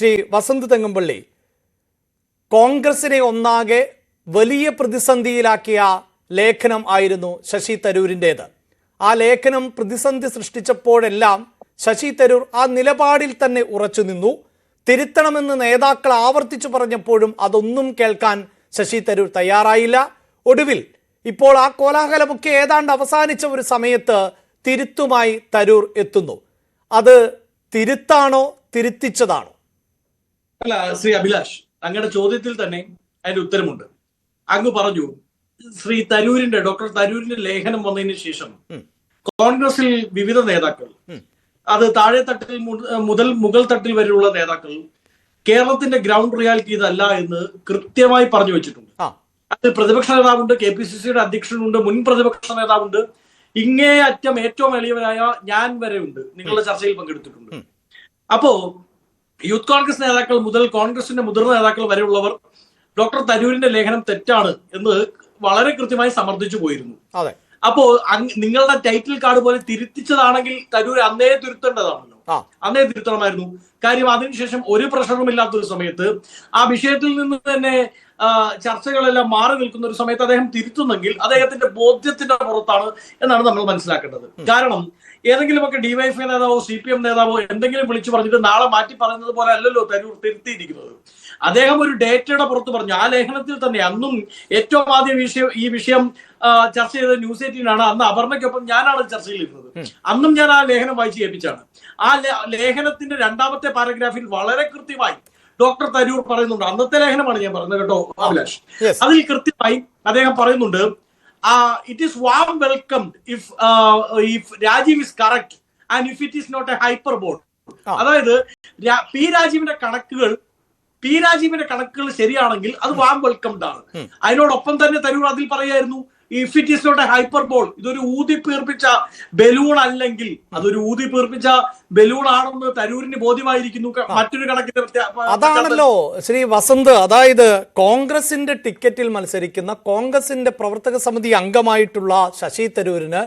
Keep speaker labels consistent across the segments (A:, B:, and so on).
A: ശ്രീ വസന്ത് തെങ്ങമ്പള്ളി, കോൺഗ്രസിനെ ഒന്നാകെ വലിയ പ്രതിസന്ധിയിലാക്കിയ ലേഖനം ആയിരുന്നു ശശി തരൂരിൻ്റേത്. ആ ലേഖനം പ്രതിസന്ധി സൃഷ്ടിച്ചപ്പോഴെല്ലാം ശശി തരൂർ ആ നിലപാടിൽ തന്നെ ഉറച്ചു നിന്നു. തിരുത്തണമെന്ന് നേതാക്കൾ ആവർത്തിച്ചു പറഞ്ഞപ്പോഴും അതൊന്നും കേൾക്കാൻ ശശി തരൂർ തയ്യാറായില്ല. ഒടുവിൽ ഇപ്പോൾ ആ കോലാഹലമൊക്കെ ഏതാണ്ട് അവസാനിച്ച ഒരു സമയത്ത് തിരുത്തുമായി തരൂർ എത്തുന്നു. അത് തിരുത്താണോ തിരുത്തിച്ചതാണോ?
B: അല്ല, ശ്രീ അഭിലാഷ്, അങ്ങയുടെ ചോദ്യത്തിൽ തന്നെ അതിന്റെ ഉത്തരമുണ്ട്. അങ്ങ് പറഞ്ഞു ഡോക്ടർ തരൂരിന്റെ ലേഖനം വന്നതിന് ശേഷം കോൺഗ്രസിൽ വിവിധ നേതാക്കൾ, അത് താഴെ തട്ടിൽ മുതൽ മുകൾ തട്ടിൽ വരെയുള്ള നേതാക്കൾ കേരളത്തിന്റെ ഗ്രൗണ്ട് റിയാലിറ്റി ഇതല്ല എന്ന് കൃത്യമായി പറഞ്ഞു വെച്ചിട്ടുണ്ട്. അത് പ്രതിപക്ഷ നേതാവുണ്ട്, KPCCയുടെ അധ്യക്ഷനുണ്ട്, മുൻ പ്രതിപക്ഷ നേതാവുണ്ട്, ഇങ്ങേ അറ്റം ഏറ്റവും എളിയവരായ ഞാൻ വരെ ഉണ്ട്, നിങ്ങളുടെ ചർച്ചയിൽ പങ്കെടുത്തിട്ടുണ്ട്. അപ്പോ യൂത്ത് കോൺഗ്രസ് നേതാക്കൾ മുതൽ കോൺഗ്രസിന്റെ മുതിർന്ന നേതാക്കൾ വരെയുള്ളവർ ഡോക്ടർ തരൂരിന്റെ ലേഖനം തെറ്റാണ് എന്ന് വളരെ കൃത്യമായി സമർത്ഥിച്ചു പോയിരുന്നു. അപ്പോ നിങ്ങളുടെ ടൈറ്റിൽ കാർഡ് പോലെ തിരുത്തിച്ചതാണെങ്കിൽ തരൂർ അന്നേ തിരുത്തേണ്ടതാണല്ലോ, അന്നേ തിരുത്തണമായിരുന്നു. കാര്യം അതിനുശേഷം ഒരു പ്രഷറും ഇല്ലാത്തൊരു സമയത്ത് ആ വിഷയത്തിൽ നിന്ന് തന്നെ ചർച്ചകളെല്ലാം മാറി നിൽക്കുന്ന ഒരു സമയത്ത് അദ്ദേഹം തിരുത്തുന്നെങ്കിൽ അദ്ദേഹത്തിന്റെ ബോധ്യത്തിന്റെ പുറത്താണ് എന്നാണ് നമ്മൾ മനസ്സിലാക്കേണ്ടത്. കാരണം ഏതെങ്കിലുമൊക്കെ DYFI നേതാവോ CPM നേതാവോ എന്തെങ്കിലും വിളിച്ചു പറഞ്ഞിട്ട് നാളെ മാറ്റി പറയുന്നത് പോലെ അല്ലല്ലോ തരൂർ തിരുത്തിയിരിക്കുന്നത്. അദ്ദേഹം ഒരു ഡേറ്റയുടെ പുറത്ത് പറഞ്ഞു. ആ ലേഖനത്തിൽ തന്നെ അന്നും ഏറ്റവും ആദ്യം ഈ വിഷയം ചർച്ച ചെയ്ത ന്യൂസ് 18 അന്ന് അപർണയ്ക്കൊപ്പം ഞാനാണ് ചർച്ചയിലിരുന്നത്. അന്നും ഞാൻ ആ ലേഖനം വായിച്ച് കേൾപ്പിച്ചാണ്. ആ ലേഖനത്തിന്റെ രണ്ടാമത്തെ പാരഗ്രാഫിൽ വളരെ കൃത്യമായി ഡോക്ടർ തരൂർ പറയുന്നുണ്ട്. അന്നത്തെ ലേഖനമാണ് ഞാൻ പറയുന്നത് കേട്ടോ അഭിലാഷ്. അതിൽ കൃത്യമായി അദ്ദേഹം പറയുന്നുണ്ട്, it is warm welcomed if Rajiv is correct and if it is not a hyperbole. അതായത് പി രാജീവിന്റെ കണക്കുകൾ ശരിയാണെങ്കിൽ അത് വാം വെൽക്കംഡ് ആണ്. അതിനോടൊപ്പം തന്നെ തരൂർ അതിൽ പറയായിരുന്നു, if it is not a hyperbole, ഇതൊരു ഊതിപ്പീർപ്പിച്ച ബലൂൺ അല്ലെങ്കിൽ അതൊരു ഊതിപ്പീർപ്പിച്ച ബലൂൺ ആണെന്ന് തരൂരിന് ബോധ്യമായിരിക്കുന്നു. മറ്റൊരു കണക്കിന്
A: അതാണല്ലോ ശ്രീ വസന്ത്, അതായത് കോൺഗ്രസിന്റെ ടിക്കറ്റിൽ മത്സരിക്കുന്ന കോൺഗ്രസിന്റെ പ്രവർത്തക സമിതി അംഗമായിട്ടുള്ള ശശി തരൂരിന്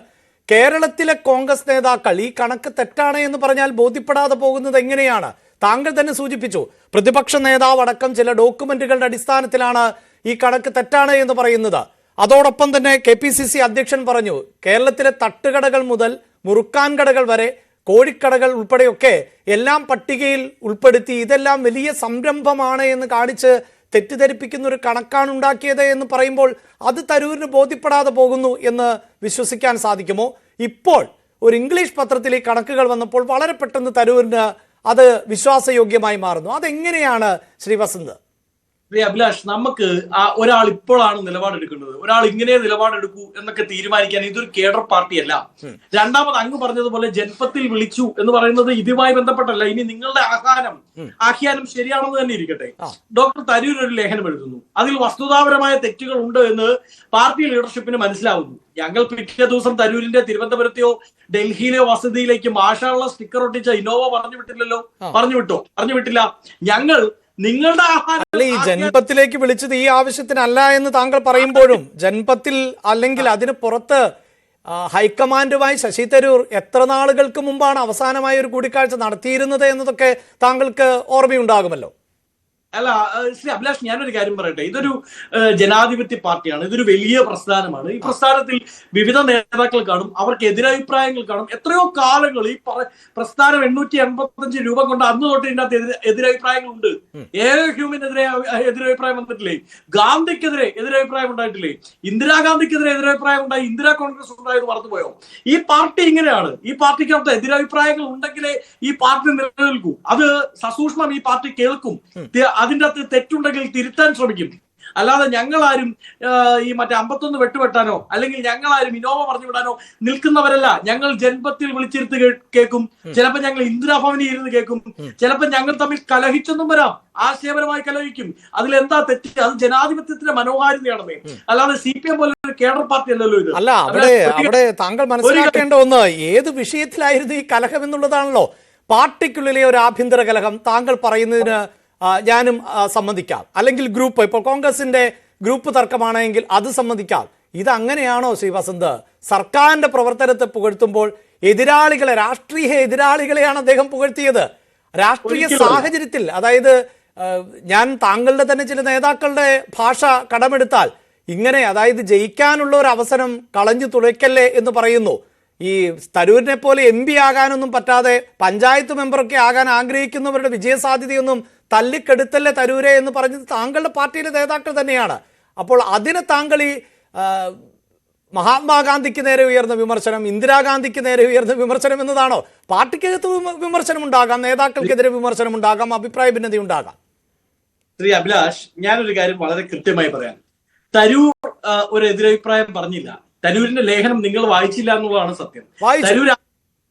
A: കേരളത്തിലെ കോൺഗ്രസ് നേതാക്കൾ ഈ കണക്ക് തെറ്റാണ് എന്ന് പറഞ്ഞാൽ ബോധ്യപ്പെടാതെ പോകുന്നത് എങ്ങനെയാണ്? താങ്കൾ തന്നെ സൂചിപ്പിച്ചു, പ്രതിപക്ഷ നേതാവ് അടക്കം ചില ഡോക്യുമെന്റുകളുടെ അടിസ്ഥാനത്തിലാണ് ഈ കണക്ക് തെറ്റാണ് എന്ന് പറയുന്നത്. അതോടൊപ്പം തന്നെ KPCC അധ്യക്ഷൻ പറഞ്ഞു, കേരളത്തിലെ തട്ടുകടകൾ മുതൽ മുറുക്കാൻ കടകൾ വരെ, കോഴിക്കടകൾ ഉൾപ്പെടെയൊക്കെ എല്ലാം പട്ടികയിൽ ഉൾപ്പെടുത്തി ഇതെല്ലാം വലിയ സംരംഭമാണ് എന്ന് കാണിച്ച് തെറ്റിദ്ധരിപ്പിക്കുന്ന ഒരു കണക്കാണ് ഉണ്ടാക്കിയത് എന്ന് പറയുമ്പോൾ അത് തരൂരിന് ബോധ്യപ്പെടാതെ പോകുന്നു എന്ന് വിശ്വസിക്കാൻ സാധിക്കുമോ? ഇപ്പോൾ ഒരു ഇംഗ്ലീഷ് പത്രത്തിൽ ഈ കണക്കുകൾ വന്നപ്പോൾ വളരെ പെട്ടെന്ന് തരൂരിന് അത് വിശ്വാസയോഗ്യമായി മാറുന്നു. അതെങ്ങനെയാണ് ശ്രീ വസന്ത്?
B: അഭിലാഷ്, നമുക്ക് ഒരാൾ ഇപ്പോഴാണ് നിലപാടെടുക്കേണ്ടത്. ഒരാൾ ഇങ്ങനെ നിലപാടെടുക്കൂ എന്നൊക്കെ തീരുമാനിക്കാൻ ഇതൊരു കേഡർ പാർട്ടിയല്ല. രണ്ടാമത് അങ്ങ് പറഞ്ഞതുപോലെ ജൻപത്തിൽ വിളിച്ചു എന്ന് പറയുന്നത് ഇതുമായി ബന്ധപ്പെട്ടല്ല. ഇനി നിങ്ങളുടെ ആഖ്യാനം ശരിയാണെന്ന് തന്നെ ഇരിക്കട്ടെ. ഡോക്ടർ തരൂർ ഒരു ലേഖനം എഴുതുന്നു, അതിൽ വസ്തുതാപരമായ തെറ്റുകൾ ഉണ്ട് എന്ന് പാർട്ടി ലീഡർഷിപ്പിന് മനസ്സിലാവുന്നു. ഞങ്ങൾ പിറ്റേ ദിവസം തരൂരിന്റെ തിരുവനന്തപുരത്തെയോ ഡൽഹിയിലെയോ വസതിയിലേക്ക് മാഷാള്ള സ്റ്റിക്കർ ഒട്ടിച്ച ഇന്നോവ പറഞ്ഞു വിട്ടില്ല. ഞങ്ങൾ നിങ്ങളുടെ
A: ഈ ജൻപത്തിലേക്ക് വിളിച്ചത് ഈ ആവശ്യത്തിനല്ല എന്ന് താങ്കൾ പറയുമ്പോഴും ജൻപത്തിൽ അല്ലെങ്കിൽ അതിന് പുറത്ത് ഹൈക്കമാൻഡുമായി ശശി തരൂർ എത്ര നാളുകൾക്ക് മുമ്പാണ് അവസാനമായി ഒരു കൂടിക്കാഴ്ച നടത്തിയിരുന്നത് എന്നതൊക്കെ താങ്കൾക്ക് ഓർമ്മയുണ്ടാകുമല്ലോ.
B: അല്ല ശ്രീ അഭിലാഷ്, ഞാനൊരു കാര്യം പറയട്ടെ. ഇതൊരു ജനാധിപത്യ പാർട്ടിയാണ്, ഇതൊരു വലിയ പ്രസ്ഥാനമാണ്. ഈ പ്രസ്ഥാനത്തിൽ വിവിധ നേതാക്കൾ കാണും, അവർക്ക് എതിരഭിപ്രായങ്ങൾ കാണും. എത്രയോ കാലങ്ങൾ ഈ പ്രസ്ഥാനം 885 രൂപ കൊണ്ട് അന്ന് തൊട്ട് ഇതിന്റെ അകത്ത് എതിരഭിപ്രായങ്ങളുണ്ട്. ഹ്യൂമിനെതിരെ എതിരഭിപ്രായം വന്നിട്ടില്ലേ? ഗാന്ധിക്കെതിരെ എതിരഭിപ്രായം ഉണ്ടായിട്ടില്ലേ? ഇന്ദിരാഗാന്ധിക്കെതിരെ എതിരഭിപ്രായം ഉണ്ടായി. ഇന്ദിരാ കോൺഗ്രസ് ഉണ്ടായത് മറന്നുപോയോ? ഈ പാർട്ടി ഇങ്ങനെയാണ്. ഈ പാർട്ടിക്കകത്ത് എതിരഭിപ്രായങ്ങൾ ഉണ്ടെങ്കിലേ ഈ പാർട്ടി നിലനിൽക്കൂ. അത് സസൂക്ഷ്മം ഈ പാർട്ടി കേൾക്കും. അതിൻ്റെ അകത്ത് തെറ്റുണ്ടെങ്കിൽ തിരുത്താൻ ശ്രമിക്കും. അല്ലാതെ ഞങ്ങളാരും ഈ മറ്റേ 51 വെട്ടുവെട്ടാനോ അല്ലെങ്കിൽ ഞങ്ങളാരും ഇനോവ പറഞ്ഞു വിടാനോ നിൽക്കുന്നവരല്ല. ഞങ്ങൾ ജൻപത്തിൽ വിളിച്ചിരുത്ത് കേൾക്കും, ചിലപ്പോൾ ഞങ്ങൾ ഇന്ദിരാഭവനിൽ ഇരുന്ന് കേൾക്കും, ചിലപ്പോൾ ഞങ്ങൾ തമ്മിൽ കലഹിച്ചൊന്നും വരാം, ആശയപരമായി കലഹിക്കും. അതിലെന്താ തെറ്റ്? അത് ജനാധിപത്യത്തിന്റെ മനോഹാരിതയാണെന്നേ, അല്ലാതെ CPM പോലെ ഒരു കേഡർ പാർട്ടി അല്ലല്ലോ ഇത്.
A: അല്ല, അവിടെ താങ്കൾ മനസ്സിലാക്കേണ്ട ഒന്ന്, ഏത് വിഷയത്തിലായിരുന്നു ഈ കലഹം എന്നുള്ളതാണല്ലോ. പാർട്ടിക്കുള്ളിലെ ഒരു ആഭ്യന്തര കലഹം താങ്കൾ പറയുന്നതിന് ഞാനും സമ്മതിക്കാം. അല്ലെങ്കിൽ ഗ്രൂപ്പ്, ഇപ്പോൾ കോൺഗ്രസിന്റെ ഗ്രൂപ്പ് തർക്കമാണെങ്കിൽ അത് സമ്മതിക്കാം. ഇതങ്ങനെയാണോ ശ്രീ വസന്ത്? സർക്കാരിന്റെ പ്രവർത്തനത്തെ പുകഴ്ത്തുമ്പോൾ എതിരാളികളെ, രാഷ്ട്രീയ എതിരാളികളെയാണ് അദ്ദേഹം പുകഴ്ത്തിയത്. രാഷ്ട്രീയ
B: ഒരിക്കലും അല്ല.
A: സാഹചര്യത്തിൽ അതായത് ഞാൻ താങ്കളുടെ തന്നെ ചില നേതാക്കളുടെ ഭാഷ കടമെടുത്താൽ ഇങ്ങനെ അതായത് ജയിക്കാനുള്ള ഒരു അവസരം കളഞ്ഞു തുളയ്ക്കല്ലേ എന്ന് പറയുന്നു. ഈ തരൂരിനെ പോലെ MP ആകാനൊന്നും പറ്റാതെ പഞ്ചായത്ത് മെമ്പറൊക്കെ ആകാൻ ആഗ്രഹിക്കുന്നവരുടെ വിജയസാധ്യതയൊന്നും തല്ലിക്കെടുത്തല്ലേ തരൂരെ എന്ന് പറഞ്ഞത് താങ്കളുടെ പാർട്ടിയിലെ നേതാക്കൾ തന്നെയാണ്. അപ്പോൾ അതിന് താങ്കൾ ഈ മഹാത്മാഗാന്ധിക്ക് നേരെ ഉയർന്ന വിമർശനം, ഇന്ദിരാഗാന്ധിക്ക് നേരെ ഉയർന്ന വിമർശനം എന്നതാണോ? പാർട്ടിക്കകത്ത് വിമർശനം ഉണ്ടാകാം, നേതാക്കൾക്കെതിരെ വിമർശനം ഉണ്ടാകാം, അഭിപ്രായ ഭിന്നത ഉണ്ടാകാം.
B: ശ്രീ അഭിലാഷ്, ഞാനൊരു കാര്യം വളരെ കൃത്യമായി പറയാം. തരൂർ ഒരു എതിരഭിപ്രായം പറഞ്ഞില്ല. തരൂരിന്റെ ലേഖനം നിങ്ങൾ വായിച്ചില്ല എന്നുള്ളതാണ് സത്യം. തരൂർ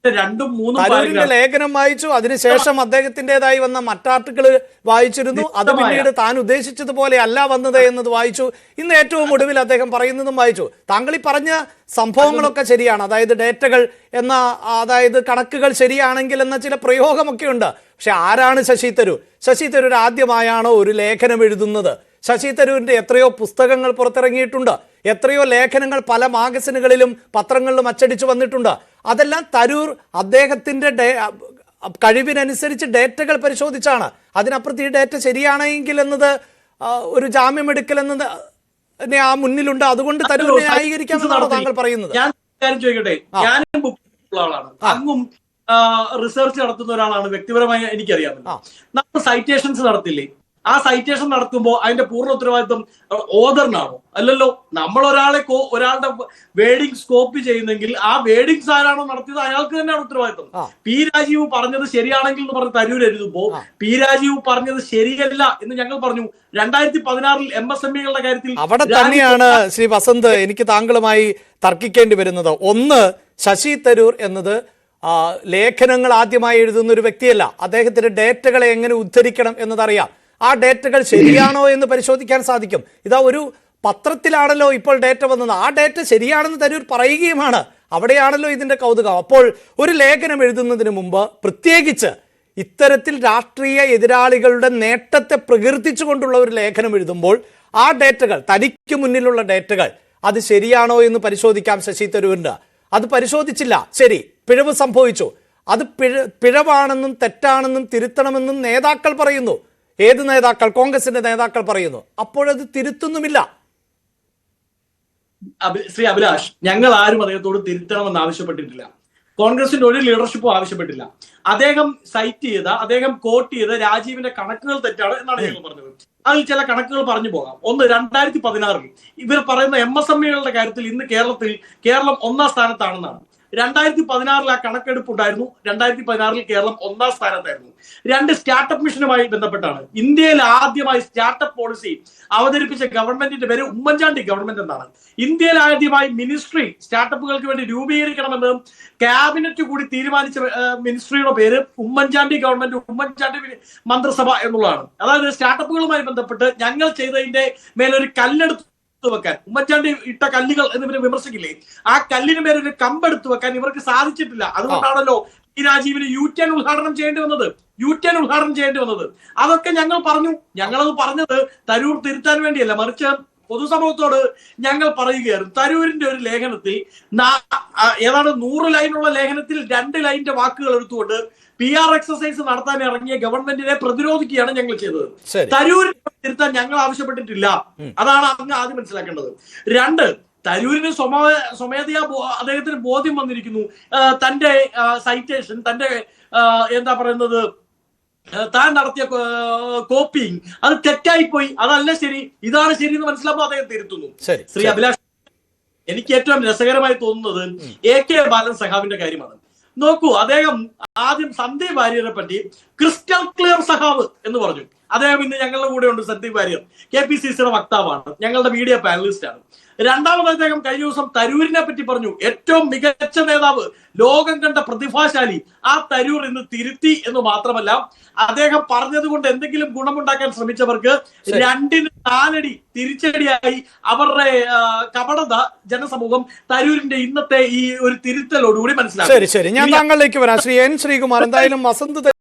B: 2-3
A: തരൂരിന്റെ ലേഖനം വായിച്ചു, അതിനുശേഷം അദ്ദേഹത്തിൻ്റെതായി വന്ന മറ്റാർട്ടിക്കിൾ വായിച്ചിരുന്നു. അത് പിന്നീട് താൻ ഉദ്ദേശിച്ചതുപോലെ അല്ല വന്നത് എന്നത് വായിച്ചു. ഇന്ന് ഏറ്റവും ഒടുവിൽ അദ്ദേഹം പറയുന്നതും വായിച്ചു. താങ്കൾ ഈ പറഞ്ഞ സംഭവങ്ങളൊക്കെ ശരിയാണ്, അതായത് ഡേറ്റകൾ എന്ന അതായത് കണക്കുകൾ ശരിയാണെങ്കിൽ എന്ന ചില പ്രയോഗമൊക്കെ ഉണ്ട്. പക്ഷെ ആരാണ് ശശി തരൂർ? ശശി തരൂർ ആദ്യമായാണോ ഒരു ലേഖനം എഴുതുന്നത്? ശശി തരൂരിന്റെ എത്രയോ പുസ്തകങ്ങൾ പുറത്തിറങ്ങിയിട്ടുണ്ട്, എത്രയോ ലേഖനങ്ങൾ പല മാഗസിനുകളിലും പത്രങ്ങളിലും അച്ചടിച്ചു വന്നിട്ടുണ്ട്. അതെല്ലാം തരൂർ അദ്ദേഹത്തിന്റെ കഴിവിനനുസരിച്ച് ഡേറ്റകൾ പരിശോധിച്ചാണ്. അതിനപ്പുറത്ത് ഈ ഡേറ്റ ശരിയാണെങ്കിൽ എന്നത് ഒരു ജാമ്യമെടുക്കൽ എന്നത് ആ മുന്നിലുണ്ട്. അതുകൊണ്ട് തരൂരിനെ ന്യായീകരിക്കാമെന്നാണ് താങ്കൾ പറയുന്നത്.
B: ഞാൻ കാര്യം ചോദിക്കട്ടെ, ഞാനും ബുക്കുള്ള ആളാണ്, അങ്ങും റിസർച്ച് നടത്തുന്ന ഒരാളാണ്. വ്യക്തിപരമായി എനിക്കറിയാമല്ലോ. നമ്മൾ സൈറ്റേഷൻസ് നടത്തില്ലേ? ആ സൈറ്റേഷൻ നടത്തുമ്പോൾ അതിന്റെ പൂർണ്ണ ഉത്തരവാദിത്വം ഓദറിനാണോ? അല്ലല്ലോ. നമ്മൾ ഒരാളുടെ വേഡിങ്സ് കോപ്പി ചെയ്യുന്നെങ്കിൽ ആ വേഡിങ്സ് ആരാണോ നടത്തിയത് അയാൾക്ക് തന്നെയാണ് ഉത്തരവാദിത്വം. പി രാജീവ് പറഞ്ഞത് ശരിയാണെങ്കിൽ എന്ന് പറഞ്ഞ് തരൂർ എഴുതുമ്പോ പി രാജീവ് പറഞ്ഞത് ശരിയല്ല എന്ന് ഞങ്ങൾ പറഞ്ഞു. 2016 MSMEകളുടെ കാര്യത്തിൽ
A: അവിടെ തന്നെയാണ് ശ്രീ വസന്ത് എനിക്ക് താങ്കളുമായി തർക്കിക്കേണ്ടി വരുന്നത്. ഒന്ന്, ശശി തരൂർ എന്നത് ലേഖനങ്ങൾ ആദ്യമായി എഴുതുന്ന ഒരു വ്യക്തിയല്ല. അദ്ദേഹത്തിന്റെ ഡേറ്റകളെ എങ്ങനെ ഉദ്ധരിക്കണം എന്നതറിയാം. ആ ഡേറ്റകൾ ശരിയാണോ എന്ന് പരിശോധിക്കാൻ സാധിക്കും. ഇതാ ഒരു പത്രത്തിലാണല്ലോ ഇപ്പോൾ ഡേറ്റ വന്നത്. ആ ഡേറ്റ ശരിയാണെന്ന് തരൂർ പറയുകയുമാണ്. അവിടെയാണല്ലോ ഇതിന്റെ കൗതുകം. അപ്പോൾ ഒരു ലേഖനം എഴുതുന്നതിന് മുമ്പ് പ്രത്യേകിച്ച് ഇത്തരത്തിൽ രാഷ്ട്രീയ എതിരാളികളുടെ നേട്ടത്തെ പ്രകീർത്തിച്ചുകൊണ്ടുള്ള ഒരു ലേഖനം എഴുതുമ്പോൾ ആ ഡേറ്റകൾ, തനിക്ക് മുന്നിലുള്ള ഡേറ്റകൾ, അത് ശരിയാണോ എന്ന് പരിശോധിക്കാം ശശി തരൂരിന്. അത് പരിശോധിച്ചില്ല, ശരി, പിഴവ് സംഭവിച്ചു. അത് പിഴവാണെന്നും തെറ്റാണെന്നും തിരുത്തണമെന്നും നേതാക്കൾ പറയുന്നു. ഏത് നേതാക്കൾ? കോൺഗ്രസിന്റെ നേതാക്കൾ പറയുന്നു. അപ്പോഴത് തിരുത്തുന്നുമില്ല.
B: ശ്രീ അഭിലാഷ്, ഞങ്ങൾ ആരും അദ്ദേഹത്തോട് തിരുത്തണമെന്ന് ആവശ്യപ്പെട്ടിട്ടില്ല. കോൺഗ്രസിന്റെ ഒരു ലീഡർഷിപ്പും ആവശ്യപ്പെട്ടില്ല. അദ്ദേഹം അദ്ദേഹം കോട്ട് ചെയ്ത രാജീവിന്റെ കണക്കുകൾ തെറ്റാണ് എന്നാണ് ഞങ്ങൾ പറഞ്ഞത്. അതിൽ ചില കണക്കുകൾ പറഞ്ഞു പോകാം. ഒന്ന്, 2016 ഇവർ പറയുന്ന MSMEകളുടെ കാര്യത്തിൽ ഇന്ന് കേരളം 1ാം സ്ഥാനത്താണെന്നാണ്. 2016 ആ കണക്കെടുപ്പ് ഉണ്ടായിരുന്നു. 2016 കേരളം 1ാം സ്ഥാനത്തായിരുന്നു. 2, സ്റ്റാർട്ടപ്പ് മിഷനുമായി ബന്ധപ്പെട്ടാണ്. ഇന്ത്യയിൽ ആദ്യമായി സ്റ്റാർട്ടപ്പ് പോളിസി അവതരിപ്പിച്ച ഗവൺമെന്റിന്റെ പേര് ഉമ്മൻചാണ്ടി ഗവൺമെന്റ് എന്നാണ്. ഇന്ത്യയിൽ ആദ്യമായി മിനിസ്ട്രി സ്റ്റാർട്ടപ്പുകൾക്ക് വേണ്ടി രൂപീകരിക്കണമെന്ന് ക്യാബിനറ്റ് കൂടി തീരുമാനിച്ച മിനിസ്ട്രിയുടെ പേര് ഉമ്മൻചാണ്ടി ഗവൺമെന്റ്, ഉമ്മൻചാണ്ടി മന്ത്രിസഭ എന്നുള്ളതാണ്. അതായത് സ്റ്റാർട്ടപ്പുകളുമായി ബന്ധപ്പെട്ട് ഞങ്ങൾ ചെയ്തതിന്റെ മേലൊരു കല്ലെടുത്ത് വെക്കാൻ, ഉമ്മൻചാണ്ടി ഇട്ട കല്ലുകൾ എന്നിവരെ വിമർശിക്കില്ലേ, ആ കല്ലിന് മേലൊരു കമ്പെടുത്ത് വെക്കാൻ ഇവർക്ക് സാധിച്ചിട്ടില്ല. അതുകൊണ്ടാണല്ലോ ഈ രാജീവിന് U-turn ഉദ്ഘാടനം ചെയ്യേണ്ടി വന്നത്. അതൊക്കെ ഞങ്ങൾ പറഞ്ഞു. ഞങ്ങളത് പറഞ്ഞത് തരൂർ തിരുത്താൻ വേണ്ടിയല്ല, മറിച്ച് പൊതുസമൂഹത്തോട് ഞങ്ങൾ പറയുകയായിരുന്നു. തരൂരിന്റെ ഒരു ലേഖനത്തിൽ ഏതാണ്ട് 100 ലൈനുള്ള ലേഖനത്തിൽ 2 ലൈനിന്റെ വാക്കുകൾ എടുത്തുകൊണ്ട് PR എക്സസൈസ് നടത്താൻ ഇറങ്ങിയ ഗവൺമെന്റിനെ പ്രതിരോധിക്കുകയാണ് ഞങ്ങൾ ചെയ്തത്. തരൂരിനെ തിരുത്താൻ ഞങ്ങൾ ആവശ്യപ്പെട്ടിട്ടില്ല. അതാണ് അങ്ങ് ആദ്യം മനസ്സിലാക്കേണ്ടത്. 2, തരൂരിന് സ്വമേധയാ അദ്ദേഹത്തിന് ബോധ്യം വന്നിരിക്കുന്നു. തന്റെ സൈറ്റേഷൻ, തന്റെ എന്താ പറയുന്നത്, താൻ നടത്തിയ കോപ്പിങ് അത് തെറ്റായി പോയി, അതല്ല ശരി, ഇതാണ് ശരി എന്ന് മനസ്സിലാക്കുമ്പോൾ അദ്ദേഹം തിരുത്തുന്നു. ശ്രീ അഭിലാഷ്, എനിക്ക് ഏറ്റവും രസകരമായി തോന്നുന്നത് AK ബാലൻ സഖാവിന്റെ കാര്യമാണ്. നോക്കൂ, അദ്ദേഹം ആദ്യം സന്ദീപ് വാര്യരെ പറ്റി ക്രിസ്റ്റൽ ക്ലിയർ സഖാവ് എന്ന് പറഞ്ഞു. അദ്ദേഹം ഇന്ന് ഞങ്ങളുടെ കൂടെ ഉണ്ട്. സന്ദീപ് വാര്യർ KPCCയുടെ വക്താവാണ്, ഞങ്ങളുടെ മീഡിയ പാനലിസ്റ്റ് ആണ്. രണ്ടാമത് അദ്ദേഹം കഴിഞ്ഞ ദിവസം തരൂരിനെ പറ്റി പറഞ്ഞു, ഏറ്റവും മികച്ച നേതാവ്, ലോകം കണ്ട പ്രതിഭാശാലി. ആ തരൂർ ഇന്ന് തിരുത്തി എന്ന് മാത്രമല്ല, അദ്ദേഹം പറഞ്ഞത് കൊണ്ട് എന്തെങ്കിലും ഗുണമുണ്ടാക്കാൻ ശ്രമിച്ചവർക്ക് 2-ന് 4 അടി തിരിച്ചടിയായി അവരുടെ കപടത ജനസമൂഹം തരൂരിന്റെ ഇന്നത്തെ ഈ ഒരു തിരുത്തലോടുകൂടി മനസ്സിലാക്കി.
A: ശരി, ഞാൻ താങ്കളിലേക്ക് വരാം. ശ്രീ N. ശ്രീകുമാർ, എന്തായാലും വസന്ത്